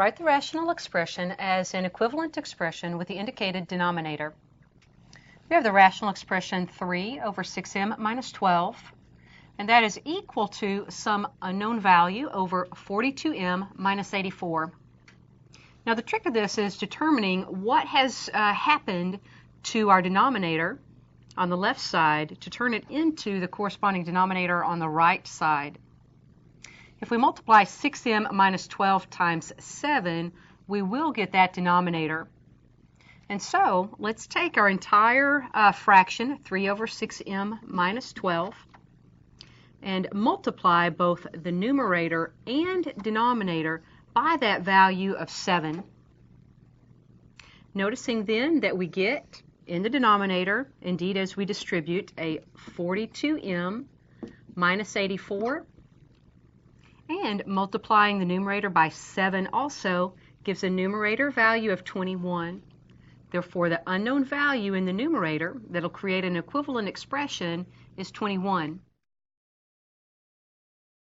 Write the rational expression as an equivalent expression with the indicated denominator. We have the rational expression 3 over 6m minus 12, and that is equal to some unknown value over 42m minus 84. Now the trick of this is determining what has happened to our denominator on the left side to turn it into the corresponding denominator on the right side. If we multiply 6m minus 12 times 7, we will get that denominator. And so let's take our entire fraction, 3 over 6m minus 12, and multiply both the numerator and denominator by that value of 7. Noticing then that we get in the denominator, indeed as we distribute, a 42m minus 84, and multiplying the numerator by 7 also gives a numerator value of 21. Therefore, the unknown value in the numerator that will create an equivalent expression is 21.